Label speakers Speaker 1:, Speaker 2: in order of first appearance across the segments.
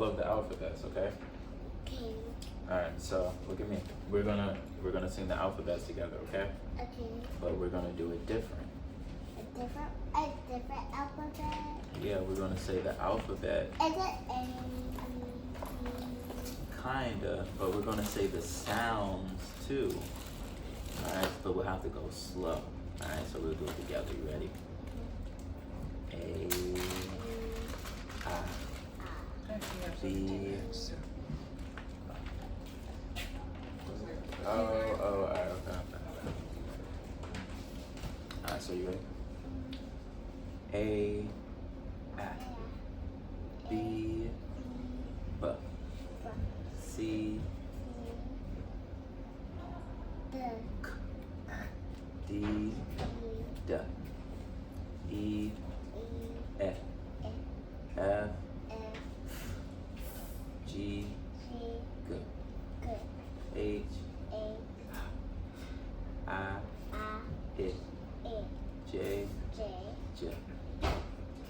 Speaker 1: of the alphabets, okay?
Speaker 2: Okay.
Speaker 1: Alright, so look at me. We're gonna sing the alphabets together, okay?
Speaker 2: Okay.
Speaker 1: But we're gonna do it different.
Speaker 2: A different alphabet.
Speaker 1: Yeah, we're gonna say the alphabet.
Speaker 2: Is it A,
Speaker 1: Kinda, but we're gonna say the sounds too. Alright, but we'll have to go slow. Alright, so we'll do it together. You ready? A, I, B. Alright, okay. Alright, so you ready? A, B, B, C, D, D, E, F, F, G, G, H, I, I, J, J,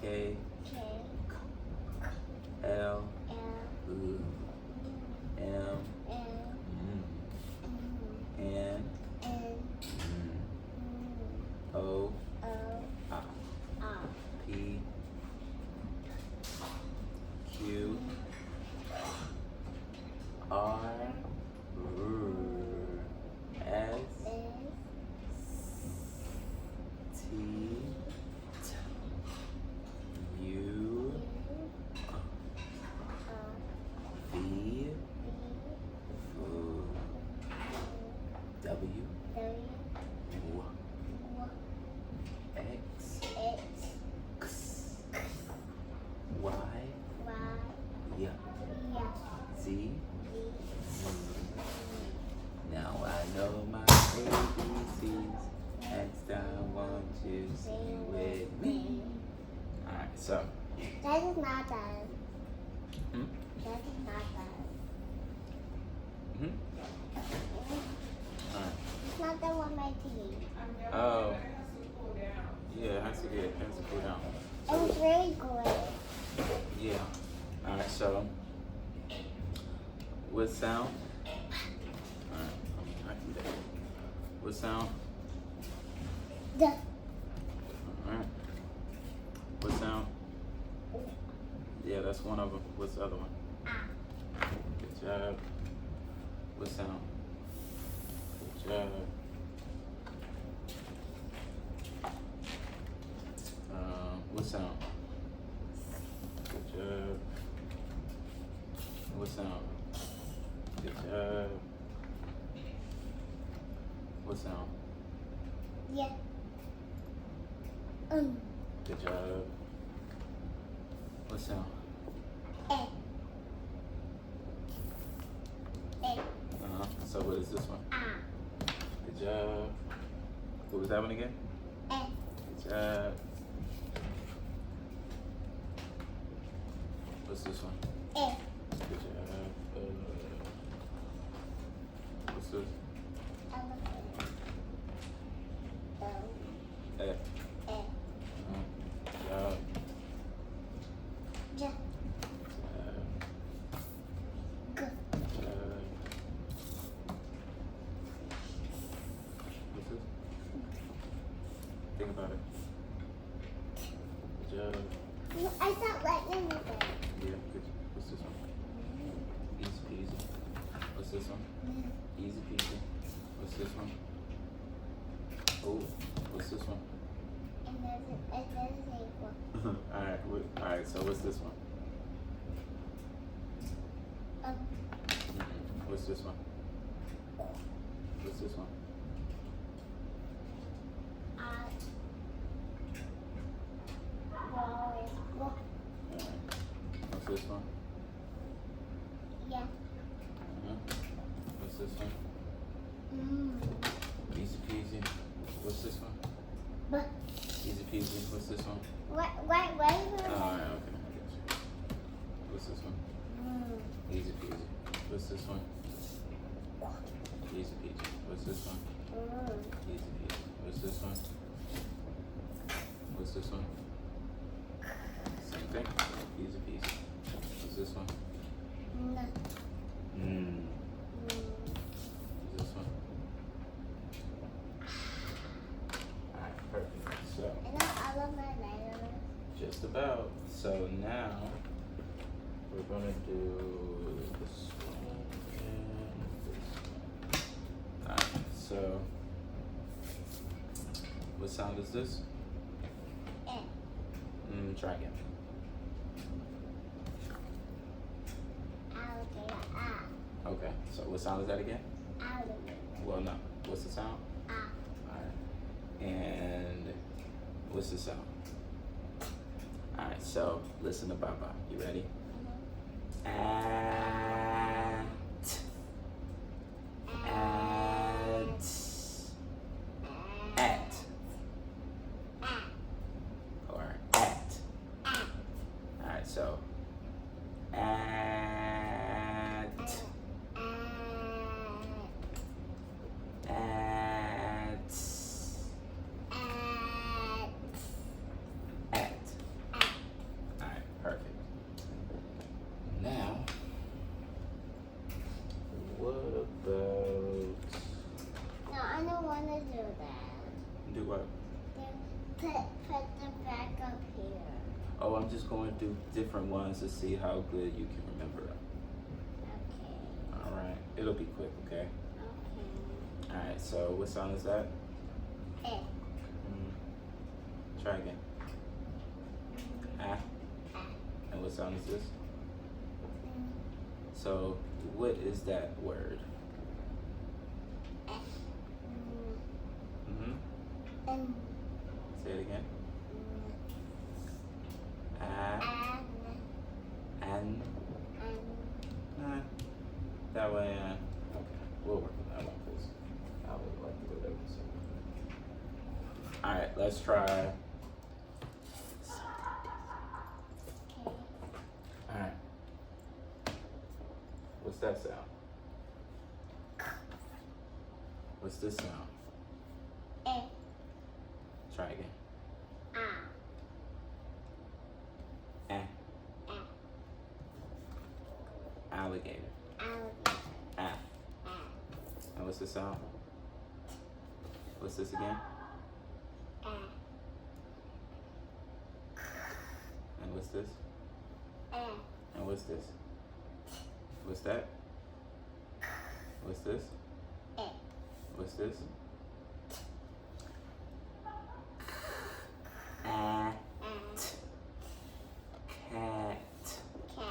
Speaker 1: K, L, M, N, O, P, Q, R, S, T, U, V, W, X, X, Y, Z. Now I know my ABCs. Next time, won't you sing with me? Alright, so.
Speaker 2: That is not done.
Speaker 1: Hmm?
Speaker 2: That is not done.
Speaker 1: Alright.
Speaker 2: It's not done with my team.
Speaker 1: Oh. Yeah, it has to cool down.
Speaker 2: It was really good.
Speaker 1: Yeah. Alright, so. What sound? Alright, I can do that. What sound?
Speaker 2: The.
Speaker 1: Alright. What sound? Yeah, that's one of them. What's the other one? Good job. What sound? Good job. What sound? Good job. What sound? Good job. What sound?
Speaker 2: Yeah.
Speaker 1: Good job. What sound?
Speaker 2: A.
Speaker 1: So what is this one? Good job. What was that one again?
Speaker 2: A.
Speaker 1: Good job. What's this one?
Speaker 2: A.
Speaker 1: Good job. What's this? F. Good job.
Speaker 2: J. G.
Speaker 1: What's this? Think about it. Good job.
Speaker 2: I thought lightning was there.
Speaker 1: Yeah, good. What's this one? Easy peasy. What's this one? Easy peasy. What's this one? Oh, what's this one?
Speaker 2: It doesn't equal.
Speaker 1: Alright, so what's this one? What's this one? What's this one? What's this one?
Speaker 2: Yeah.
Speaker 1: What's this one? Easy peasy. What's this one?
Speaker 2: But
Speaker 1: Easy peasy. What's this one?
Speaker 2: why
Speaker 1: Alright, okay, I get you. What's this one? Easy peasy. What's this one? Easy peasy. What's this one? Easy peasy. What's this one? What's this one? Same thing. Easy peasy. What's this one? So now we're gonna do this one and this one. Alright, so what sound is this? Try again.
Speaker 2: Alligator. Ah.
Speaker 1: Okay, so what sound is that again?
Speaker 2: Alligator.
Speaker 1: Well, no. What's the sound?
Speaker 2: Ah.
Speaker 1: Alright. And what's the sound? Alright, so listen to Baba. You ready? At. At. Or at. Alright, so at. Alright, perfect. Now, what about
Speaker 2: No, I don't want to do that.
Speaker 1: do what?
Speaker 2: Put the back up here.
Speaker 1: Oh, I'm just going to do different ones to see how good you can remember them.
Speaker 2: Okay.
Speaker 1: Alright, it'll be quick, okay?
Speaker 2: Okay.
Speaker 1: Alright, so what sound is that?
Speaker 2: Eh.
Speaker 1: Try again. Ah.
Speaker 2: Ah.
Speaker 1: And what sound is this?
Speaker 2: Mm.
Speaker 1: So, what is that word?
Speaker 2: Eh.
Speaker 1: Mm-hmm.
Speaker 2: And.
Speaker 1: Say it again. Ah. And. That way, okay. We'll work on that one, because I would like to do that one. Alright, let's try.
Speaker 2: Okay.
Speaker 1: Alright. What's that sound? What's this sound?
Speaker 2: Eh.
Speaker 1: Try again.
Speaker 2: Ah.
Speaker 1: Ah.
Speaker 2: Ah.
Speaker 1: Alligator.
Speaker 2: Alligator.
Speaker 1: Ah.
Speaker 2: Ah.
Speaker 1: And what's this sound? What's this again?
Speaker 2: Ah.
Speaker 1: And what's this?
Speaker 2: Ah.
Speaker 1: And what's this? What's that? What's this?
Speaker 2: Eh.
Speaker 1: What's this? At.
Speaker 2: Ah.
Speaker 1: Cat.
Speaker 2: Cat.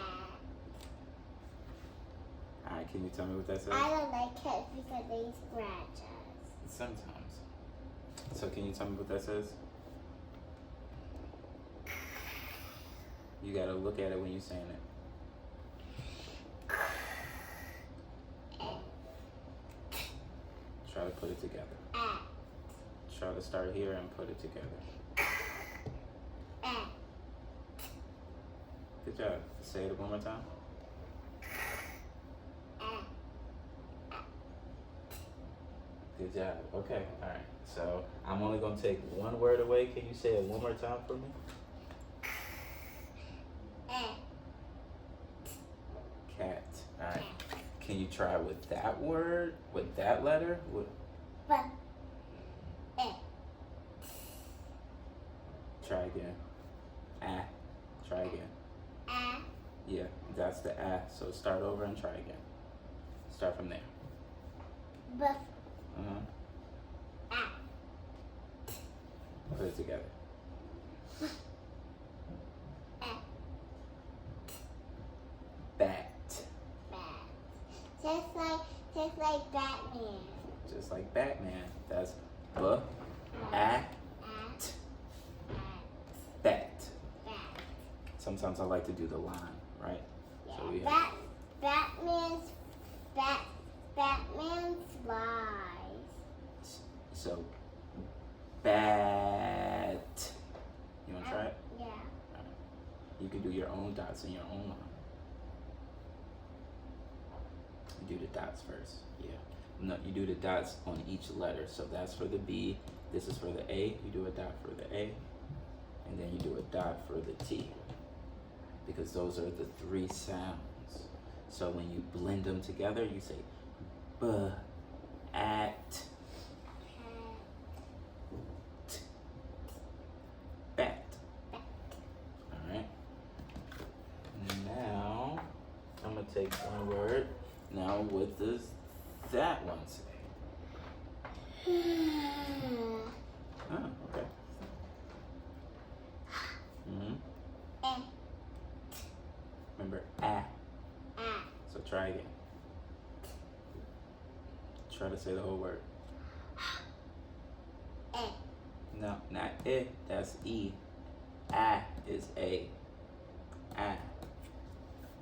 Speaker 1: Alright, can you tell me what that says?
Speaker 2: I don't like cats because they scratch us.
Speaker 1: Sometimes. So can you tell me what that says? You gotta look at it when you're saying it. Try to put it together.
Speaker 2: Ah.
Speaker 1: Try to start here and put it together.
Speaker 2: Ah.
Speaker 1: Good job. Say it one more time.
Speaker 2: Ah.
Speaker 1: Good job. Okay. All right. So I'm only gonna take one word away. Can you say it one more time for me?
Speaker 2: Ah.
Speaker 1: Cat. All right. Can you try with that word? With that letter? With,
Speaker 2: But. Eh.
Speaker 1: try again. Ah. Try again.
Speaker 2: Ah.
Speaker 1: Yeah, that's the ah. So start over and try again. Start from there.
Speaker 2: But. Ah.
Speaker 1: Put it together.
Speaker 2: Ah.
Speaker 1: Bat.
Speaker 2: Bat. Just like Batman.
Speaker 1: Just like Batman. That's b-a-t.
Speaker 2: Ah.
Speaker 1: Bat.
Speaker 2: Bat.
Speaker 1: Sometimes I like to do the line, right? So we
Speaker 2: Yeah. Batman flies.
Speaker 1: So bat. You wanna try it?
Speaker 2: Yeah.
Speaker 1: You can do your own dots in your own line. You do the dots first. Yeah. No, you do the dots on each letter. So that's for the B. This is for the A. You do a dot for the A. And then you do a dot for the T. Because those are the three sounds. So when you blend them together, you say b-at. Bat. Alright. does that one say? Oh, okay.
Speaker 2: Eh.
Speaker 1: Remember, ah.
Speaker 2: Ah.
Speaker 1: So try again. Try to say the whole word.
Speaker 2: Eh.
Speaker 1: No, not it. That's E. Ah is A. Ah.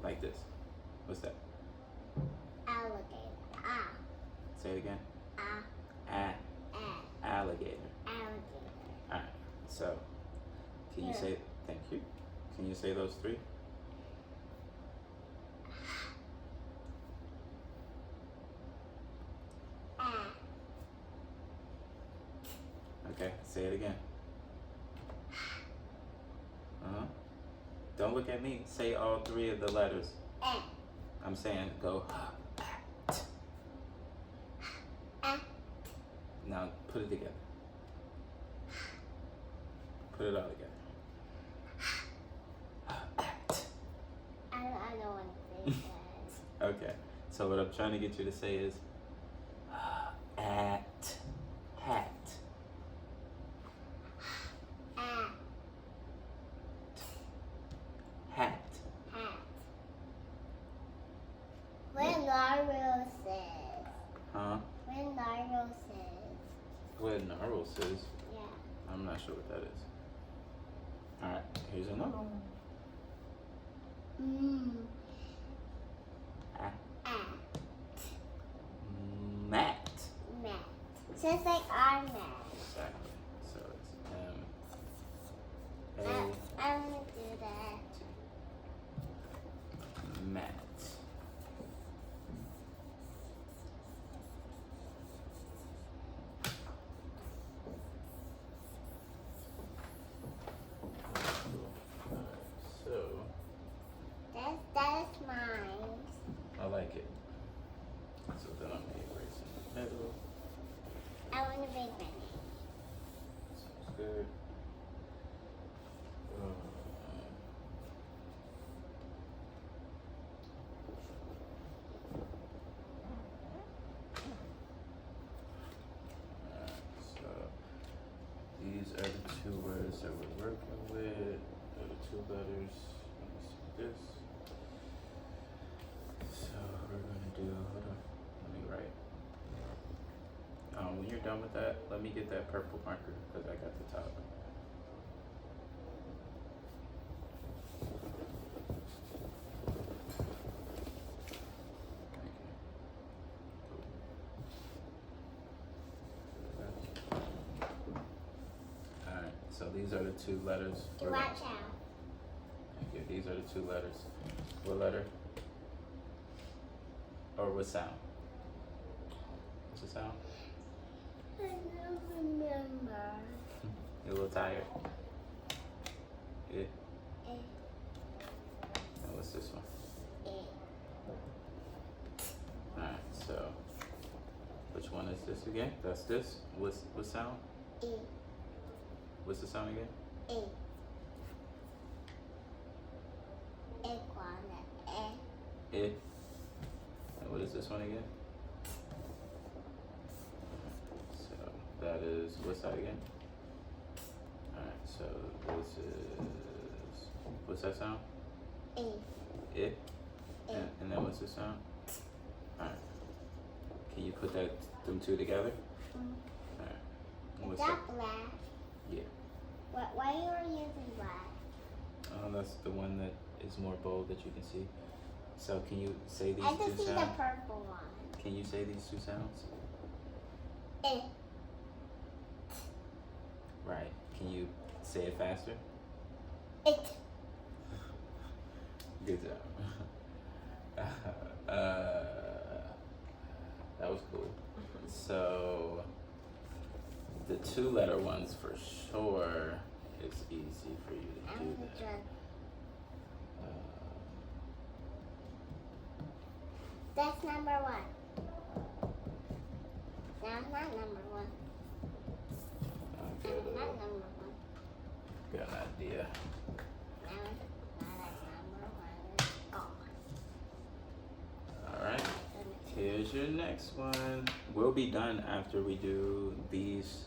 Speaker 1: Like this. What's that?
Speaker 2: Alligator. Ah.
Speaker 1: Say it again.
Speaker 2: Ah.
Speaker 1: Ah.
Speaker 2: Ah.
Speaker 1: Alligator.
Speaker 2: Alligator.
Speaker 1: Alright. So, can you
Speaker 2: Here.
Speaker 1: say, thank you. Can you say those three?
Speaker 2: Ah.
Speaker 1: Okay, say it again. Uh-huh. Don't look at me. Say all three of the letters.
Speaker 2: Eh.
Speaker 1: I'm saying go.
Speaker 2: Ah.
Speaker 1: Now put it together. Put it all together.
Speaker 2: I don't want to say that.
Speaker 1: Okay. So what I'm trying to get you to say is at hat.
Speaker 2: Ah.
Speaker 1: Hat.
Speaker 2: Hat. When Naruto says.
Speaker 1: Huh?
Speaker 2: When Naruto says.
Speaker 1: What narrow says.
Speaker 2: Yeah.
Speaker 1: I'm not sure what that is. Alright, here's another one. Ah.
Speaker 2: Ah.
Speaker 1: Mat.
Speaker 2: Mat. Sounds like our mat.
Speaker 1: Exactly. So it's
Speaker 2: I'm gonna do that.
Speaker 1: mat. So
Speaker 2: That's mine.
Speaker 1: I like it. So then I'm gonna erase in the middle.
Speaker 2: I want a big one.
Speaker 1: Sounds good. So these are the two words that we're working with. They're the two letters. Let me see this. So we're gonna do. Hold on. Let me write. When you're done with that, let me get that purple marker because I got the top. Alright, so these are the two letters.
Speaker 2: Watch out.
Speaker 1: Okay, these are the two letters. What letter? Or what sound? What's the sound?
Speaker 2: I don't remember.
Speaker 1: You're a little tired. Yeah.
Speaker 2: Eh.
Speaker 1: And what's this one?
Speaker 2: Eh.
Speaker 1: Alright, so which one is this again? That's this. What sound?
Speaker 2: Eh.
Speaker 1: What's the sound again?
Speaker 2: Eh. Iguana. Eh.
Speaker 1: It. And what is this one again? So that is, what's that again? Alright, so this is, what's that sound?
Speaker 2: Eh.
Speaker 1: It.
Speaker 2: Eh.
Speaker 1: And then what's the sound? Alright. Can you put them two together? Alright.
Speaker 2: Is
Speaker 1: What's
Speaker 2: that
Speaker 1: that?
Speaker 2: black?
Speaker 1: Yeah.
Speaker 2: Why are you using black?
Speaker 1: That's the one that is more bold that you can see. So can you say these
Speaker 2: I can
Speaker 1: two
Speaker 2: see the
Speaker 1: sounds?
Speaker 2: purple one.
Speaker 1: Can you say these two sounds?
Speaker 2: Eh.
Speaker 1: Right. Can you say it faster?
Speaker 2: It.
Speaker 1: Good job. That was cool. So the two letter ones for sure, it's easy for you to
Speaker 2: I'm
Speaker 1: do
Speaker 2: the
Speaker 1: that.
Speaker 2: drug. That's number one. No, not number one. Not number one.
Speaker 1: Got an idea.
Speaker 2: No, not at number one. Oh.
Speaker 1: All right. Here's your next one. We'll be done after we do these,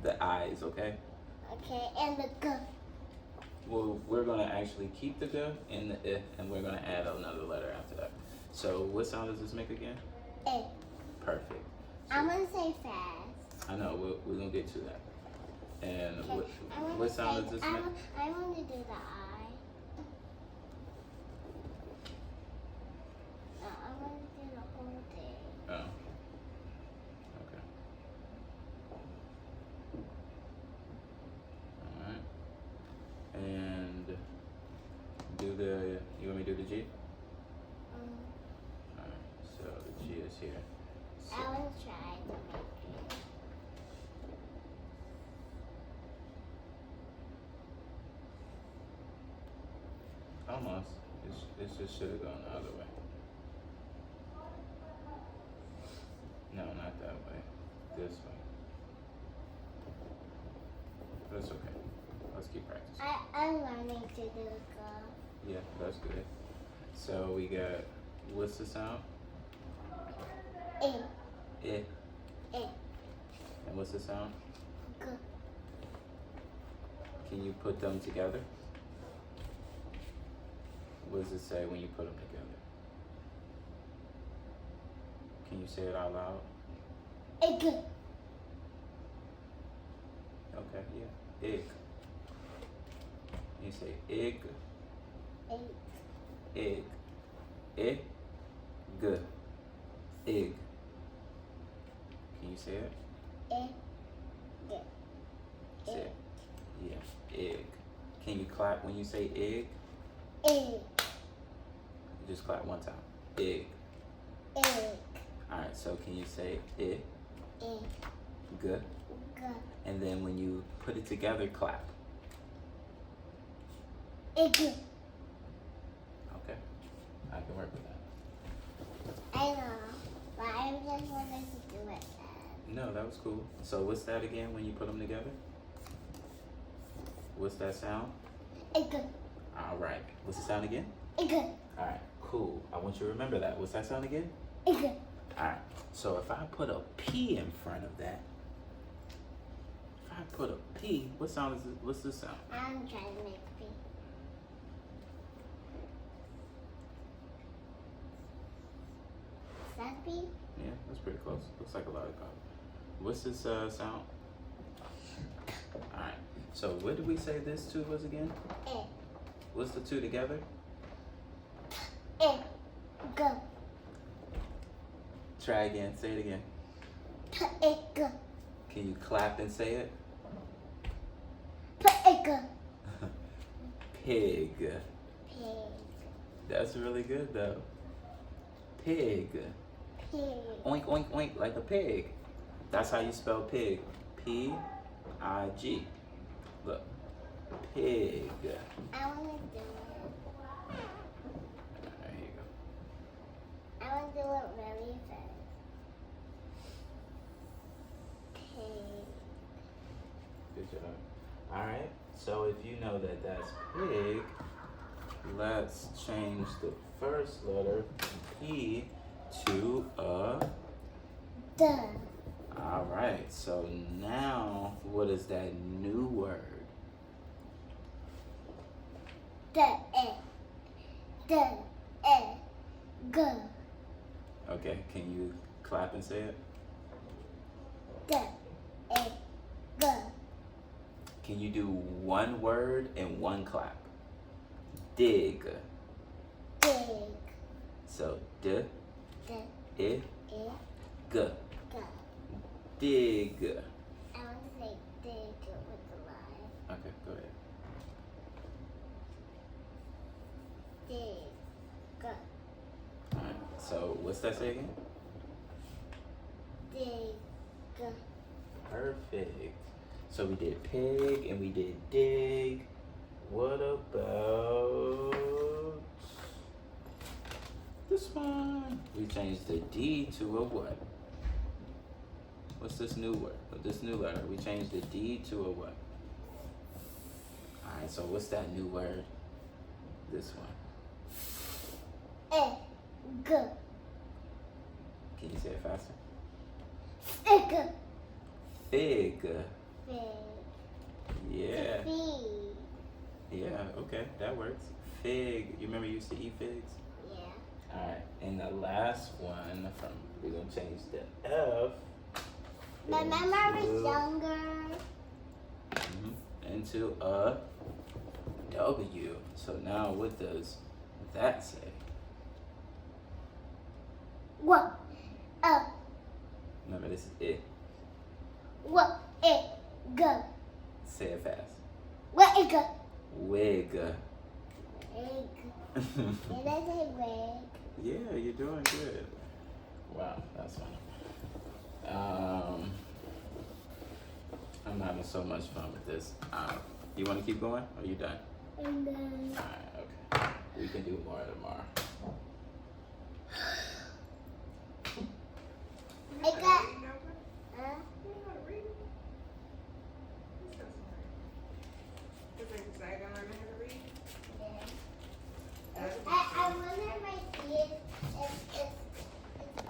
Speaker 1: the I's, okay?
Speaker 2: Okay, and the G.
Speaker 1: Well, we're gonna actually keep the G and the I, and we're gonna add another letter after that. So what sound does this make again?
Speaker 2: I.
Speaker 1: Perfect. So,
Speaker 2: I'm gonna say fast.
Speaker 1: I know, we're gonna get to that. And
Speaker 2: Okay,
Speaker 1: what sound does this make?
Speaker 2: I want to do the I. No, I want to do the whole thing.
Speaker 1: Oh. Okay. Alright. And do the, you want me to do the G? Alright, so the G is here. So,
Speaker 2: I want to try to make it.
Speaker 1: almost. It just should have gone the other way. No, not that way. This way. That's okay. Let's keep practicing.
Speaker 2: I'm learning to do the
Speaker 1: Yeah, that's good. So we got, what's the sound?
Speaker 2: I.
Speaker 1: I.
Speaker 2: I.
Speaker 1: And what's the sound?
Speaker 2: G.
Speaker 1: Can you put them together? What does it say when you put them together? Can you say it out loud?
Speaker 2: Egg.
Speaker 1: Okay, yeah. Egg. You say egg,
Speaker 2: Egg.
Speaker 1: egg, egg, good, egg. Can you say it?
Speaker 2: Egg. Egg.
Speaker 1: Say it. Yeah, egg. Can you clap when you say egg?
Speaker 2: Egg.
Speaker 1: Just clap one time. Egg.
Speaker 2: Egg.
Speaker 1: Alright, so can you say it,
Speaker 2: Egg.
Speaker 1: good,
Speaker 2: G.
Speaker 1: and then when you put it together, clap.
Speaker 2: Egg.
Speaker 1: Okay, I can work with that.
Speaker 2: I know, but I just wanted to do it fast.
Speaker 1: No, that was cool. So what's that again when you put them together? What's that sound?
Speaker 2: Egg.
Speaker 1: Alright, what's the sound again?
Speaker 2: Egg.
Speaker 1: Alright, cool. I want you to remember that. What's that sound again?
Speaker 2: Egg.
Speaker 1: Alright, so if I put a P in front of that, if I put a P, what sound is it? What's this sound?
Speaker 2: I'm trying to make P. Is that P?
Speaker 1: Yeah, that's pretty close. Looks like a lollipop. What's this sound? Alright, so what did we say this two was again?
Speaker 2: Egg.
Speaker 1: What's the two together?
Speaker 2: Egg. Go.
Speaker 1: Try again, say it again.
Speaker 2: Egg.
Speaker 1: Can you clap and say it?
Speaker 2: Egg.
Speaker 1: Pig.
Speaker 2: Pig.
Speaker 1: That's really good though. Pig.
Speaker 2: Pig.
Speaker 1: Oink, oink, oink, like a pig. That's how you spell pig. P-I-G. Look. Pig.
Speaker 2: I want to do it.
Speaker 1: There you go.
Speaker 2: I want to do it really fast. Pig.
Speaker 1: Good job. Alright, so if you know that that's pig, let's change the first letter, P, to a.
Speaker 2: Duh.
Speaker 1: Alright, so now what is that new word?
Speaker 2: The egg. The egg. Go.
Speaker 1: Okay, can you clap and say it?
Speaker 2: The egg. Go.
Speaker 1: Can you do one word and one clap? Dig.
Speaker 2: Dig.
Speaker 1: So, d,
Speaker 2: The
Speaker 1: I,
Speaker 2: egg.
Speaker 1: g.
Speaker 2: Go.
Speaker 1: Dig.
Speaker 2: I want to say dig with the line.
Speaker 1: Okay, go ahead.
Speaker 2: Dig. Go.
Speaker 1: Alright, so what's that say again?
Speaker 2: Dig. Go.
Speaker 1: Perfect. So we did pig and we did dig. What about this one? We changed the D to a what? What's this new word? This new letter. We changed the D to a what? Alright, so what's that new word? This one.
Speaker 2: Egg. Go.
Speaker 1: Can you say it faster?
Speaker 2: Fig.
Speaker 1: Fig.
Speaker 2: Fig.
Speaker 1: Yeah.
Speaker 2: Fig.
Speaker 1: Yeah, okay, that works. Fig. You remember you used to eat figs?
Speaker 2: Yeah.
Speaker 1: Alright, and the last one from, we're gonna change the F.
Speaker 2: Remember I was
Speaker 1: into-
Speaker 2: younger?
Speaker 1: into a W. So now what does that say?
Speaker 2: What?
Speaker 1: Remember, this is it.
Speaker 2: What? It. Go.
Speaker 1: Say it fast.
Speaker 2: What? It. Go.
Speaker 1: Wig.
Speaker 2: Egg. Did I say wig?
Speaker 1: Yeah, you're doing good. Wow, that's funny. I'm having so much fun with this. You want to keep going? Or are you done?
Speaker 2: And then.
Speaker 1: Alright, okay. We can do more tomorrow.
Speaker 2: I got